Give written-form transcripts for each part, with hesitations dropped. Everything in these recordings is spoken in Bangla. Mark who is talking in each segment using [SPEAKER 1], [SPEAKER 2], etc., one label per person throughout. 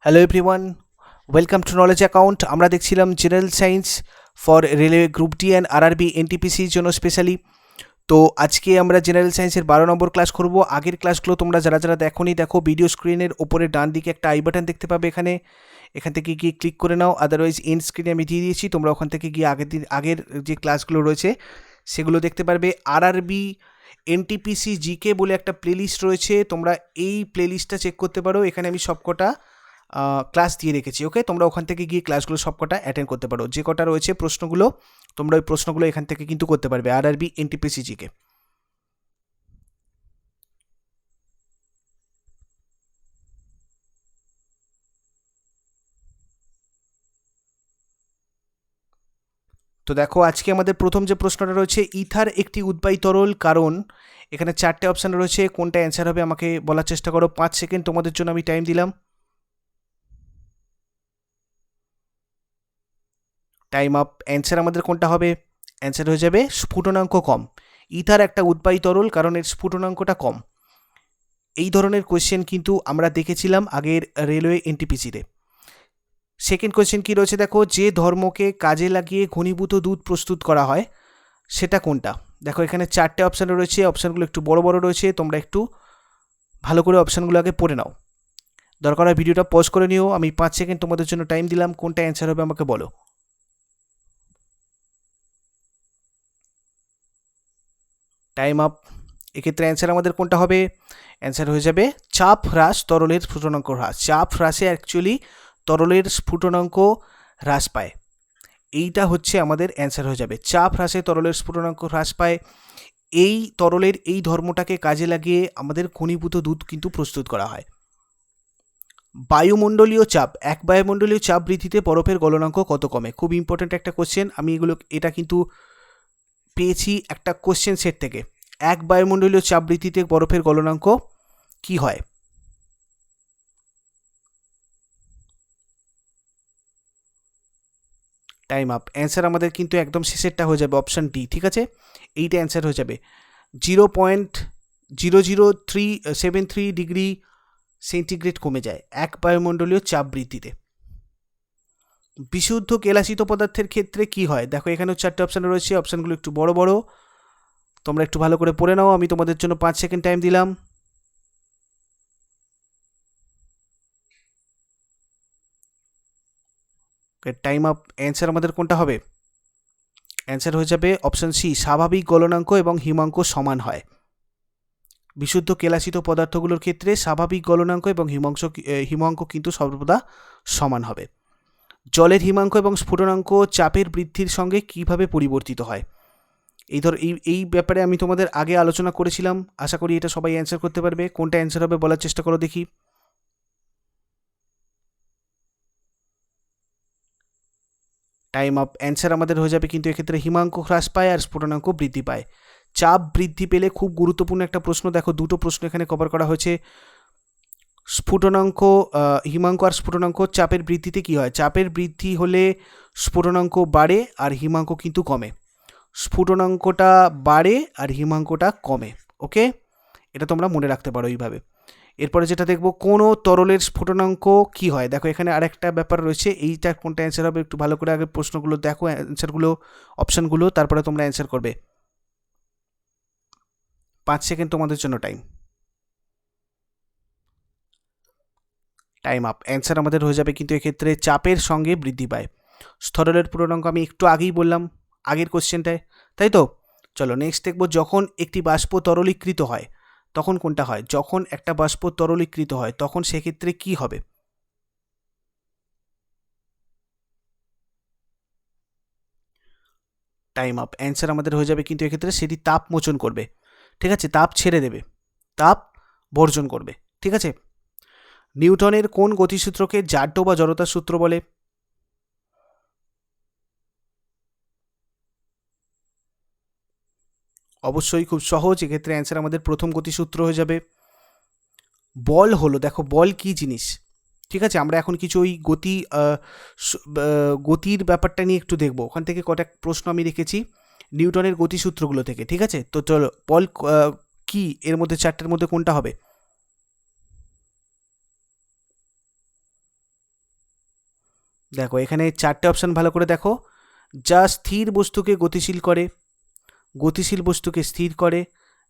[SPEAKER 1] Hello everyone, welcome to knowledge account. আমরা দেখছিলাম general science for railway group D and RRB এনটিপিসির জন্য স্পেশালি। তো আজকে আমরা জেনারেল সায়েন্সের 12 নম্বর ক্লাস করব। আগের ক্লাসগুলো তোমরা যারা যারা দেখোনি, দেখো ভিডিও স্ক্রিনের ওপরে ডান দিকে একটা আই বাটন দেখতে পাবে, এখান থেকে গিয়ে ক্লিক করে নাও। আদারওয়াইজ এন্ড স্ক্রিনে আমি দিয়ে দিয়েছি, তোমরা ওখান থেকে গিয়ে আগের যে ক্লাসগুলো রয়েছে সেগুলো দেখতে পারবে। আরআরবি এনটিপিসি জিকে বলে একটা প্লেলিস্ট রয়েছে, তোমরা এই প্লেলিস্টটা চেক করতে পারো। এখানে আমি সবকটা ক্লাস দিয়ে রেখেছি। ওকে, তোমরা ওখান থেকে গিয়ে ক্লাসগুলো সবকটা অ্যাটেন্ড করতে পারো। যে কটা রয়েছে প্রশ্নগুলো, তোমরা ওই প্রশ্নগুলো এখান থেকে কিন্তু করতে পারবে আরআরবি এনটিপিসি জিকে। তো দেখো, আজকে আমাদের প্রথম যে প্রশ্নটা রয়েছে, ইথার একটি উদ্বায়ী তরল, কারণ এখানে 4টে অপশান রয়েছে। কোনটা অ্যান্সার হবে আমাকে বলার চেষ্টা করো। 5 সেকেন্ড তোমাদের জন্য আমি টাইম দিলাম। Time up. অ্যান্সার আমাদের কোনটা হবে? অ্যান্সার হয়ে যাবে স্ফুটনাঙ্ক কম। ইথার একটা উদ্বায়ী তরল, কারণ এর স্ফুটনাঙ্কটা কম। এই ধরনের কোয়েশ্চেন কিন্তু আমরা দেখেছিলাম আগের রেলওয়ে এনটিপিসিতে। সেকেন্ড কোয়েশ্চেন কি রয়েছে দেখো, যে ধর্মকে কাজে লাগিয়ে ঘনীভূত দুধ প্রস্তুত করা হয় সেটা কোনটা? দেখো এখানে 4টে অপশান রয়েছে, অপশানগুলো একটু বড় বড় রয়েছে, তোমরা একটু ভালো করে অপশানগুলো আগে পড়ে নাও। দরকার হয় ভিডিওটা পজ করে নিও। আমি 5 সেকেন্ড তোমাদের জন্য টাইম দিলাম। কোনটা অ্যান্সার হবে আমাকে বলো। Time up. এক্ষেত্রে অ্যান্সার আমাদের কোনটা হবে? অ্যান্সার হয়ে যাবে চাপ হ্রাস, তরলের স্ফুটনাঙ্ক হ্রাস। চাপ হ্রাসে অ্যাকচুয়ালি তরলের স্ফুটনাঙ্ক হ্রাস পায়। এইটা হচ্ছে আমাদের অ্যান্সার হয়ে যাবে। চাপ হ্রাসে তরলের স্ফুটনাঙ্ক হ্রাস পায়। এই তরলের এই ধর্মটাকে কাজে লাগিয়ে আমাদের ঘনীভূত দুধ কিন্তু প্রস্তুত করা হয়। বায়ুমণ্ডলীয় চাপ, এক বায়ুমণ্ডলীয় চাপ বৃদ্ধিতে বরফের গলনাঙ্ক কত কমে? খুব ইম্পর্ট্যান্ট একটা কোশ্চেন। আমি এটা কিন্তু পেয়েছি একটা কোশ্চেন সেট থেকে। এক বায়ুমণ্ডলীয় চাপ বৃদ্ধিতে বরফের গলনাঙ্ক কি হয়? Time up. অ্যান্সার আমাদের কিন্তু একদম শেষেরটা হয়ে যাবে অপশান ডি। ঠিক আছে, এইটা অ্যান্সার হয়ে যাবে 0.00373 ডিগ্রি সেন্টিগ্রেড কমে যায় এক বায়ুমণ্ডলীয় চাপ বৃদ্ধিতে। বিশুদ্ধ কেলাসিত পদার্থের ক্ষেত্রে কি হয়? দেখো এখানেও 4টে অপশান রয়েছে, অপশানগুলো একটু বড় বড়, তোমরা একটু ভালো করে পড়ে নাও। আমি তোমাদের জন্য 5 সেকেন্ড টাইম দিলাম। Time up. অ্যান্সার আমাদের কোনটা হবে? অ্যান্সার হয়ে যাবে অপশান সি, স্বাভাবিক গলনাঙ্ক এবং হিমাঙ্ক সমান হয়। বিশুদ্ধ কেলাসিত পদার্থগুলোর ক্ষেত্রে স্বাভাবিক গলনাঙ্ক এবং হিমাঙ্ক কিন্তু সর্বদা সমান হবে। জলের হিমাঙ্ক এবং স্ফুটনাঙ্ক চাপের বৃদ্ধির সঙ্গে কিভাবে পরিবর্তিত হয়? এই ব্যাপারে আমি তোমাদের আগে আলোচনা করেছিলাম। আশা করি এটা সবাই অ্যান্সার করতে পারবে। কোনটা অ্যান্সার হবে বলার চেষ্টা করো দেখি। Time up. অ্যান্সার আমাদের হয়ে যাবে কিন্তু এক্ষেত্রে হিমাঙ্ক হ্রাস পায় আর স্ফুটনাঙ্ক বৃদ্ধি পায়। চাপ বৃদ্ধি পেলে, খুব গুরুত্বপূর্ণ একটা প্রশ্ন, দেখো দুটো প্রশ্ন এখানে কভার করা হয়েছে। স্ফুটনাঙ্ক, হিমাঙ্ক আর স্ফুটনাঙ্ক চাপের বৃদ্ধিতে কি হয়? চাপের বৃদ্ধি হলে স্ফুটনাঙ্ক বাড়ে আর হিমাঙ্ক কিন্তু কমে। স্ফুটনাঙ্কটা বাড়ে আর হিমাঙ্কটা কমে। ওকে, এটা তোমরা মনে রাখতে পারো এইভাবে। এরপরে যেটা দেখবো, কোনো তরলের স্ফুটনাঙ্ক কি হয়? দেখো এখানে আরেকটা ব্যাপার রয়েছে, এইটা কোনটা অ্যান্সার হবে একটু ভালো করে আগে প্রশ্নগুলো দেখো, অ্যান্সারগুলো, অপশানগুলো, তারপরে তোমরা অ্যান্সার করবে। 5 সেকেন্ড তোমাদের জন্য টাইম। Time up. অ্যান্সার আমাদের হয়ে যাবে কিন্তু এক্ষেত্রে চাপের সঙ্গে বৃদ্ধি পায়। স্থরলের পূর্ণাঙ্ক আমি একটু আগেই বললাম আগের কোশ্চেনটায়, তাই তো? চলো নেক্সট দেখবো, যখন একটি বাষ্প তরলীকৃত হয় তখন কোনটা হয়? যখন একটা বাষ্প তরলীকৃত হয় তখন সেক্ষেত্রে কি হবে? Time up. অ্যান্সার আমাদের হয়ে যাবে কিন্তু এক্ষেত্রে সেটি তাপ মোচন করবে। ঠিক আছে, তাপ ছেড়ে দেবে, তাপ বর্জন করবে। ঠিক আছে, নিউটনের কোন গতিসূত্রকে জাড্য বা জড়তার সূত্র বলে? অবশ্যই খুব সহজ। এক্ষেত্রে অ্যান্সার আমাদের প্রথম গতিসূত্র হয়ে যাবে। বল হলো, দেখো বল কি জিনিস, ঠিক আছে, আমরা এখন কিছু ওই গতির ব্যাপারটা নিয়ে একটু দেখবো। ওখান থেকে কটা প্রশ্ন আমি রেখেছি নিউটনের গতিসূত্রগুলো থেকে। ঠিক আছে, তো চলো, বল কি এর মধ্যে 4টের মধ্যে কোনটা হবে? দেখো এখানে চারটে অপশান ভালো করে দেখো। যা স্থির বস্তুকে গতিশীল করে, গতিশীল বস্তুকে স্থির করে,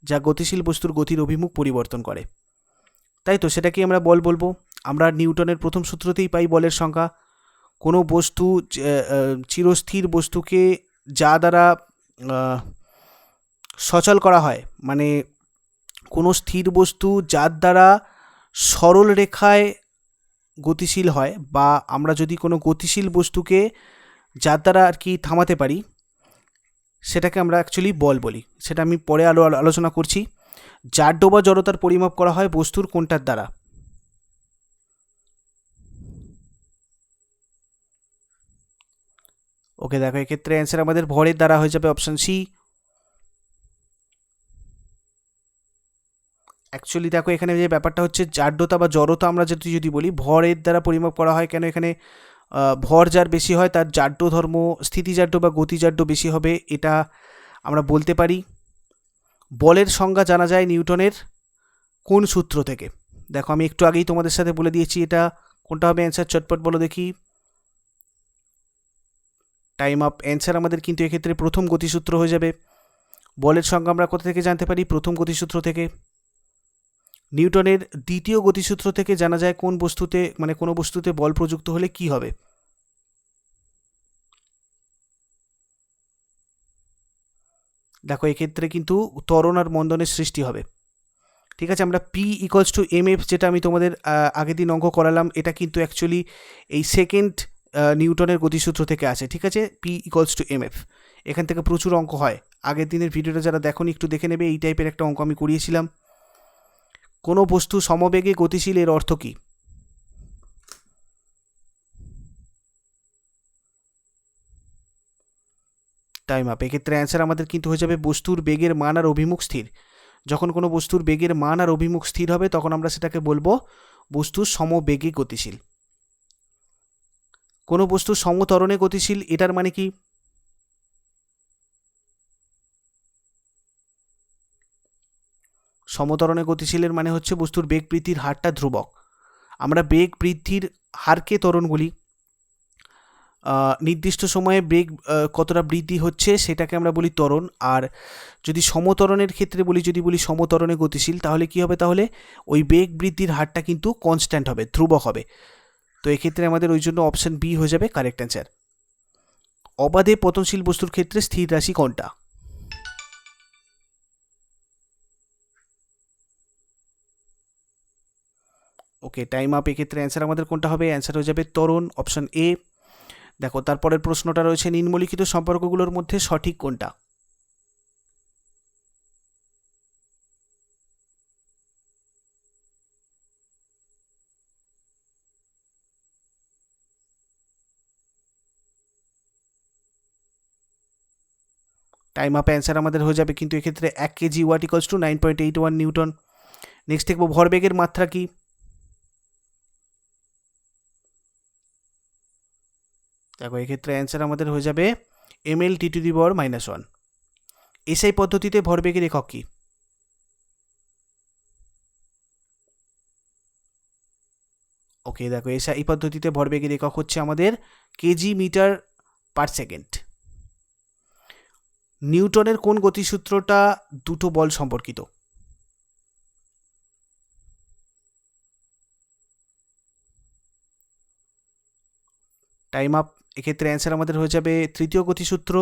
[SPEAKER 1] যা গতিশীল বস্তুর গতির অভিমুখ পরিবর্তন করে। তাই তো, সেটাকেই আমরা বল বলবো। আমরা নিউটনের প্রথম সূত্রতেই পাই বলের সংজ্ঞা। কোনো বস্তু চিরস্থির বস্তুকে যা দ্বারা সচল করা হয়, মানে কোনো স্থির বস্তু যার দ্বারা সরল রেখায় গতিশীল হয়, বা আমরা যদি কোনো গতিশীল বস্তুকে যার দ্বারা আর কি থামাতে পারি, সেটাকে আমরা অ্যাকচুয়ালি বল বলি। সেটা আমি পরে আলোচনা করছি। জাড্য বা জড়তার পরিমাপ করা হয় বস্তুর কোনটার দ্বারা? ওকে, দেখো এক্ষেত্রে অ্যান্সার আমাদের ভরের দ্বারা হয়ে যাবে অপশান সি। অ্যাকচুয়ালি দেখো এখানে যে ব্যাপারটা হচ্ছে, জাড্যতা বা জড়তা আমরা যদি বলি ভরের দ্বারা পরিমাপ করা হয়, কেন এখানে ভর যার বেশি হয় তার জাড্য ধর্ম স্থিতিজাড্য বা গতিজাড্য বেশি হবে, এটা আমরা বলতে পারি। বলের সংজ্ঞা জানা যায় নিউটনের কোন সূত্র থেকে? দেখো আমি একটু আগেই তোমাদের সাথে বলে দিয়েছি, এটা কোনটা হবে অ্যান্সার, চটপট বলো দেখি। Time up. অ্যান্সার আমাদের কিন্তু এক্ষেত্রে প্রথম গতিসূত্র হয়ে যাবে। বলের সংজ্ঞা আমরা কোথা থেকে জানতে পারি? প্রথম গতিসূত্র থেকে। নিউটনের দ্বিতীয় গতিসূত্র থেকে জানা যায় কোন বস্তুতে, মানে কোনো বস্তুতে বল প্রযুক্ত হলে কি হবে। দেখো এক্ষেত্রে কিন্তু ত্বরণ আর মন্দনের সৃষ্টি হবে। ঠিক আছে, আমরা P equals to M F, যেটা আমি তোমাদের আগের দিন অঙ্ক করালাম, এটা কিন্তু অ্যাকচুয়ালি এই সেকেন্ড নিউটনের গতিসূত্র থেকে আসে। ঠিক আছে, P equals to M F, এখান থেকে প্রচুর অঙ্ক হয়। আগের দিনের ভিডিওটা যারা দেখোনি একটু দেখে নেবে, এই টাইপের একটা অঙ্ক আমি করিয়েছিলাম। কোনো বস্তু সমবেগে গতিশীল, এর অর্থ কী? Time up. এক্ষেত্রে অ্যান্সার আমাদের কিন্তু হয়ে যাবে বস্তুর বেগের মান আর অভিমুখ স্থির। যখন কোনো বস্তুর বেগের মান আর অভিমুখ স্থির হবে তখন আমরা সেটাকে বলবো বস্তু সমবেগে গতিশীল। কোনো বস্তু সমত্বরণে গতিশীল, এটার মানে কি? সমত্বরণে গতিশীলের মানে হচ্ছে বস্তুর বেগ বৃদ্ধির হারটা ধ্রুবক। আমরা বেগ বৃদ্ধির হারকে ত্বরণ বলি। নির্দিষ্ট সময়ে বেগ কতটা বৃদ্ধি হচ্ছে সেটাকে আমরা বলি ত্বরণ। আর যদি সমত্বরণের ক্ষেত্রে বলি, যদি বলি সমত্বরণে গতিশীল, তাহলে কি হবে? তাহলে ওই বেগ বৃদ্ধির হারটা কিন্তু কনস্ট্যান্ট হবে, ধ্রুবক হবে। তো এক্ষেত্রে আমাদের ওই জন্য অপশান বি হয়ে যাবে কারেক্ট অ্যান্সার। অবাধে পতনশীল বস্তুর ক্ষেত্রে স্থির রাশি কোনটা? ওকে, টাইম আপ। এক্ষেত্রে অ্যান্সার আমাদের কোনটা হবে? অ্যান্সার হয়ে যাবে ত্বরণ, অপশান এ। দেখো তারপরের প্রশ্নটা রয়েছে, নিম্নলিখিত সম্পর্কগুলোর মধ্যে সঠিক কোনটা? Time up. অ্যান্সার আমাদের হয়ে যাবে কিন্তু এক্ষেত্রে 1 KG weight equals to 9.81 newton. Next দেখবো ভরবেগের মাত্রা কি? দেখো এক্ষেত্রে অ্যান্সার আমাদের হয়ে যাবে ml (10⁻⁻1). এসআই পদ্ধতিতে ভরবেগের একক কি? ওকে, দেখো এসআই পদ্ধতিতে ভরবেগের একক হচ্ছে আমাদের কেজি মিটার পার সেকেন্ড। নিউটনের কোন গতিসূত্রটা দুটো বল সম্পর্কিত? Time up. এক্ষেত্রে অ্যান্সার আমাদের হয়ে যাবে তৃতীয় গতিসূত্র।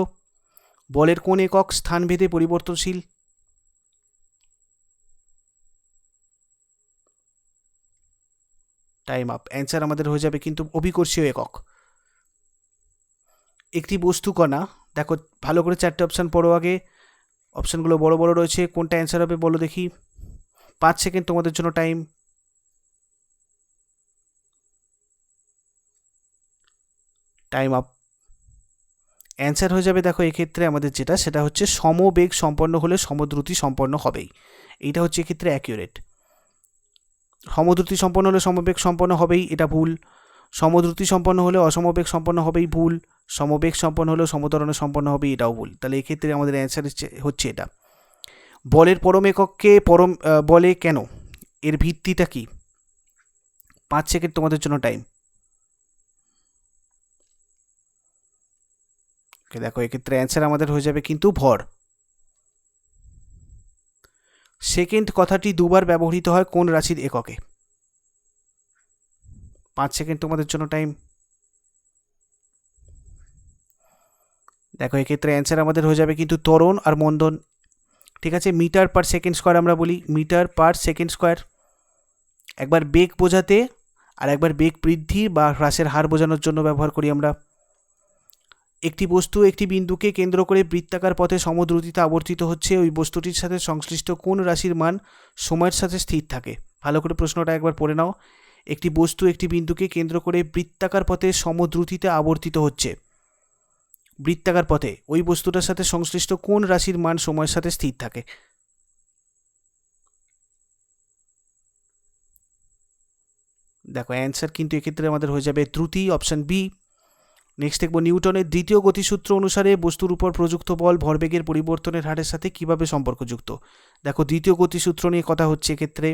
[SPEAKER 1] বলের কোন একক স্থানভেদে পরিবর্তনশীল? Time up. অ্যান্সার আমাদের হয়ে যাবে কিন্তু অভিকর্ষীয় একক। একটি বস্তু কণা, দেখো ভালো করে চারটে অপশান পড়ো আগে, অপশানগুলো বড় বড় রয়েছে, কোনটা অ্যান্সার হবে বলো দেখি। 5 সেকেন্ড তোমাদের জন্য টাইম। Time up. অ্যান্সার হয়ে যাবে, দেখো এক্ষেত্রে আমাদের যেটা, সেটা হচ্ছে সমবেগ সম্পন্ন হলে সমদ্রুতি সম্পন্ন হবেই। এইটা হচ্ছে এক্ষেত্রে অ্যাকিউরেট। সমদ্রুতি সম্পন্ন হলে সমবেগ সম্পন্ন হবেই, এটা ভুল। সমদ্রুতি সম্পন্ন হলে অসমবেগ সম্পন্ন হবেই, ভুল। সমবেগ সম্পন্ন হলেও সমত্বরণে সম্পন্ন হবে, এটাও ভুল। তাহলে এক্ষেত্রে আমাদের অ্যান্সার হচ্ছে এটা। বলের পরম এককে পরম বলে কেন, এর ভিত্তিটা কি? 5 সেকেন্ড তোমাদের জন্য টাইম। ওকে, দেখো এক্ষেত্রে অ্যান্সার আমাদের হয়ে যাবে কিন্তু ভর। সেকেন্ড কথাটি দুবার ব্যবহৃত হয় কোন রাশির এককে? 5 সেকেন্ড তোমাদের জন্য টাইম। দেখো এক্ষেত্রে অ্যান্সার আমাদের হয়ে যাবে কিন্তু ত্বরণ আর মন্দন। ঠিক আছে, মিটার পার সেকেন্ড স্কোয়ার আমরা বলি, মিটার পার সেকেন্ড স্কোয়ার। একবার বেগ বোঝাতে আর একবার বেগ বৃদ্ধি বা হ্রাসের হার বোঝানোর জন্য ব্যবহার করি আমরা। একটি বস্তু একটি বিন্দুকে কেন্দ্র করে বৃত্তাকার পথে সমদ্রুতিতে আবর্তিত হচ্ছে, ওই বস্তুটির সাথে সংশ্লিষ্ট কোন রাশির মান সময়ের সাথে স্থির থাকে? ভালো করে প্রশ্নটা একবার পড়ে নাও। একটি বস্তু একটি বিন্দুকে কেন্দ্র করে বৃত্তাকার পথে সমদ্রুতিতে আবর্তিত হচ্ছে, বৃত্তাকার পথে ওই বস্তুটার সাথে সংশ্লিষ্ট কোন রাশির মান সময়ের সাথে স্থির থাকে? দেখো অ্যান্সার কিন্তু এক্ষেত্রে আমাদের হয়ে যাবে দ্রুতি, অপশান বি। নেক্সট দেখবো নিউটনের দ্বিতীয় গতিসূত্র অনুসারে বস্তুর উপর প্রযুক্ত বল ভরবেগের পরিবর্তনের হারের সাথে কিভাবে সম্পর্কযুক্ত? দেখো দ্বিতীয় গতিসূত্র নিয়ে কথা হচ্ছে এক্ষেত্রে।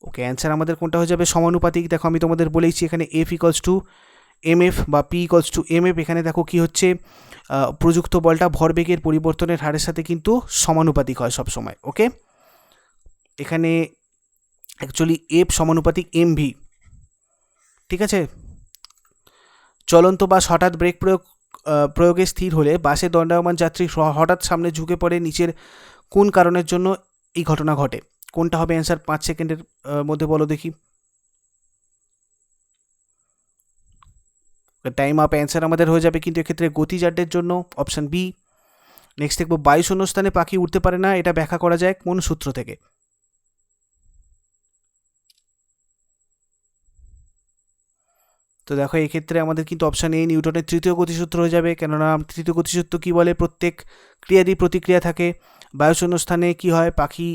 [SPEAKER 1] ওকে, অ্যান্সার আমাদের কোনটা হয়ে যাবে? সমানুপাতিক। দেখো আমি তোমাদের বলেইছি এখানে এফ ইকলস টু এমএফ বা পি ইকলস টু এমএফ। এখানে দেখো কি হচ্ছে, প্রযুক্ত বলটা ভরবেগের পরিবর্তনের হারের সাথে কিন্তু সমানুপাতিক হয় সবসময়। ওকে, এখানে অ্যাকচুয়ালি এফ সমানুপাতিক এমভি। ঠিক আছে, চলন্ত বাস হঠাৎ ব্রেক প্রয়োগে স্থির হলে বাসে দণ্ডায়মান যাত্রী হঠাৎ সামনে ঝুঁকে পড়ে নিচের কোন কারণের জন্য এই ঘটনা ঘটে? কোনটা হবে অ্যান্সার? 5 সেকেন্ডের মধ্যে বলো দেখি। Time up. অ্যান্সার আমাদের হয়ে যাবে কিন্তু এক্ষেত্রে গতিজাড্যের জন্য, অপশান বি। নেক্সট দেখবো বায়ু শূন্যস্থানে পাখি উঠতে পারে না, এটা ব্যাখ্যা করা যায় কোন সূত্র থেকে? তো দেখো এই ক্ষেত্রে আমাদের কিন্তু অপশান এ নিউটনের তৃতীয় গতিসূত্র হয়ে যাবে, কেননা তৃতীয় গতিসূত্র কি বলে? প্রত্যেক ক্রিয়ারই প্রতিক্রিয়া থাকে। বায়ু শূন্যস্থানে কি হয়, পাখি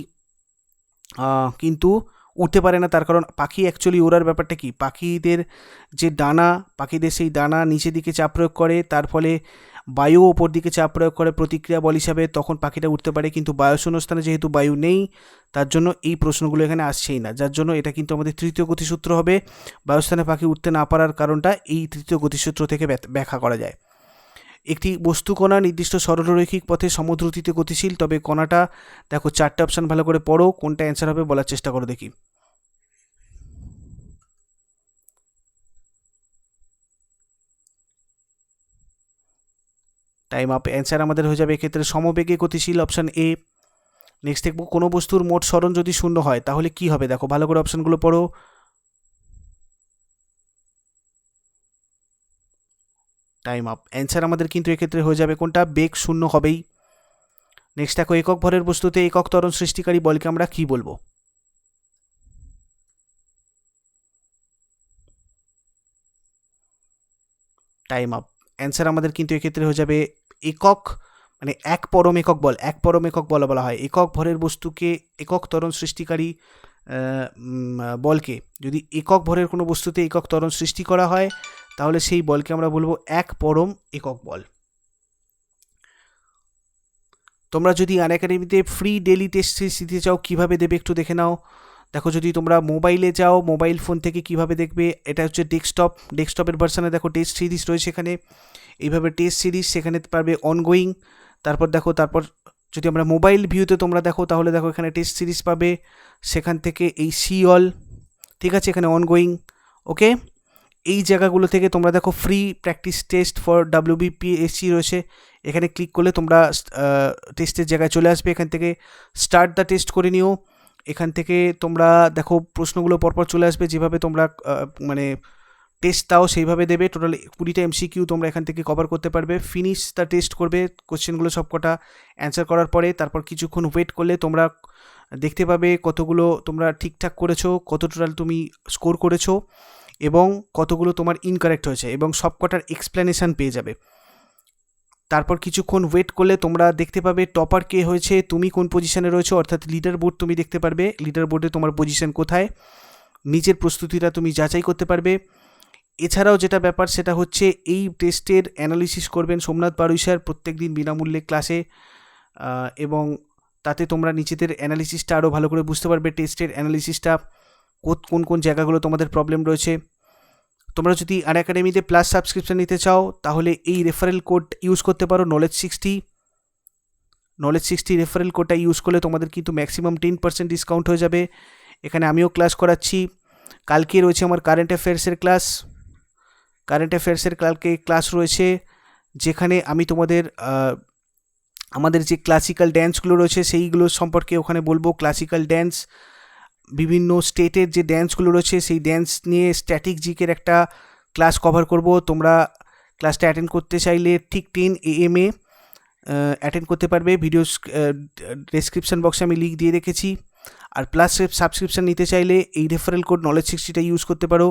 [SPEAKER 1] কিন্তু উঠতে পারে না, তার কারণ পাখি অ্যাকচুয়ালি ওড়ার ব্যাপারটা কি, পাখিদের যে ডানা, পাখিদের সেই ডানা নিচের দিকে চাপ প্রয়োগ করে, তার ফলে বায়ু ওপর দিকে চাপ প্রয়োগ করে প্রতিক্রিয়া বল হিসাবে, তখন পাখিটা উঠতে পারে। কিন্তু বায়ুশূন্যস্থানে যেহেতু বায়ু নেই, তার জন্য এই প্রশ্নগুলো এখানে আসছেই না, যার জন্য এটা কিন্তু আমাদের তৃতীয় গতিসূত্র হবে। বায়ুস্থানে পাখি উঠতে না পারার কারণটা এই তৃতীয় গতিসূত্র থেকে ব্যাখ্যা করা যায়। একটি বস্তু কণা নির্দিষ্ট সরলরৈখিক পথে সমদ্রুতিতে গতিশীল, তবে কণাটা, দেখো 4টে অপশান ভালো করে পড়ো, কোনটা অ্যান্সার হবে বলার চেষ্টা করো দেখি। Time up. অ্যান্সার আমাদের হয়ে যাবে এক্ষেত্রে সমবেগে গতিশীল, অপশান এ। নেক্সট দেখবো কোনো বস্তুর মোট সরণ যদি শূন্য হয় তাহলে কি হবে? দেখো ভালো করে অপশানগুলো পড়ো। Time up. অ্যান্সার আমাদের কিন্তু এক্ষেত্রে হয়ে যাবে কোনটা? বেগ শূন্য হবেই। নেক্সট দেখো একক ভরের বস্তুতে একক ত্বরণ সৃষ্টিকারী বলকে আমরা কি বলবো? Time up. অ্যান্সার আমাদের কিন্তু এক্ষেত্রে হয়ে যাবে একক, মানে এক পরম একক বল, এক পরম একক বল বলা হয়। একক ভরের বস্তুকে একক ত্বরণ সৃষ্টিকারী বলকে, যদি একক ভরের কোনো বস্তুতে একক ত্বরণ সৃষ্টি করা হয় তাহলে সেই বলকে আমরা বলবো এক পরম একক বল। তোমরা যদি আনএকাডেমিতে ফ্রি ডেলি টেস্ট সিরিজ দিতে চাও কীভাবে দেবে একটু দেখে নাও। দেখো যদি তোমরা মোবাইলে যাও, মোবাইল ফোন থেকে কিভাবে দেখবে, এটা হচ্ছে ডেস্কটপের ভার্সানে দেখো টেস্ট সিরিজ রয়েছে এখানে, এইভাবে টেস্ট সিরিজ সেখানে পারবে অনগোয়িং। তারপর যদি আমরা মোবাইল ভিউতে তোমরা দেখো তাহলে দেখো এখানে টেস্ট সিরিজ পাবে, সেখান থেকে এই সি অল, ঠিক আছে, এখানে অনগোয়িং। ওকে, এই জায়গাগুলো থেকে তোমরা দেখো free practice test for WBPSC রয়েছে, এখানে ক্লিক করলে তোমরা টেস্টের জায়গায় চলে আসবে, এখান থেকে স্টার্ট দ্য টেস্ট করে নিও। এখান থেকে তোমরা দেখো প্রশ্নগুলো পরপর চলে আসবে, যেভাবে তোমরা মানে টেস্ট দাও সেইভাবে দেবে। টোটাল 20টা MCQ তোমরা এখান থেকে কভার করতে পারবে। ফিনিশ দ্য টেস্ট করবে, কোশ্চেনগুলো সবকটা অ্যান্সার করার পরে তারপর কিছুক্ষণ ওয়েট করলে তোমরা দেখতে পাবে কতগুলো তোমরা ঠিকঠাক করেছো, কত টোটাল তুমি স্কোর করেছো এবং কতগুলো তোমার ইনকারেক্ট হয়েছে, এবং সবকটার এক্সপ্লেনেশান পেয়ে যাবে। তারপর কিছুক্ষণ ওয়েট করলে তোমরা দেখতে পাবে টপার কে হয়েছে, তুমি কোন পজিশনে রয়েছো, অর্থাৎ লিডার বোর্ড তুমি দেখতে পারবে, লিডার বোর্ডে তোমার পজিশন কোথায়, নিজের প্রস্তুতিটা তুমি যাচাই করতে পারবে। এছাড়াও যেটা ব্যাপার সেটা হচ্ছে এই টেস্টের অ্যানালিসিস করবেন সোমনাথ বারুই স্যার প্রত্যেক দিন বিনামূল্যে ক্লাসে, এবং তাতে তোমরা নিজেদের অ্যানালিসিসটা আরও ভালো করে বুঝতে পারবে, টেস্টের অ্যানালিসিসটা কোন কোন জায়গাগুলো তোমাদের প্রবলেম রয়েছে। তোমরা যদি আনএকাডেমিতে প্লাস সাবস্ক্রিপশন নিতে চাও তাহলে এই রেফারেল কোড ইউজ করতে পারো নলেজ60 রেফারেল কোডটা ইউজ করলে তোমাদের কিন্তু ম্যাক্সিমাম 10% ডিসকাউন্ট হয়ে যাবে। এখানে আমিও ক্লাস করাচ্ছি। কালকে রয়েছে আমার কারেন্ট অ্যাফেয়ার্সের কালকে ক্লাস রয়েছে, যেখানে আমি তোমাদের আমাদের যে ক্লাসিক্যাল ড্যান্সগুলো রয়েছে সেইগুলো সম্পর্কে ওখানে বলবো। ক্লাসিক্যাল ড্যান্স, বিভিন্ন স্টেটের যে ড্যান্সগুলো রয়েছে সেই ড্যান্স নিয়ে স্ট্যাটিক জিকের একটা ক্লাস কভার করব। তোমরা ক্লাসটা অ্যাটেন্ড করতে চাইলে ঠিক 10 AM অ্যাটেন্ড করতে পারবে। ভিডিও ডেসক্রিপশন বক্সে আমি লিঙ্ক দিয়ে রেখেছি। আর প্লাস সাবস্ক্রিপশন নিতে চাইলে এই রেফারেল কোড নলেজ60টা ইউজ করতে পারো।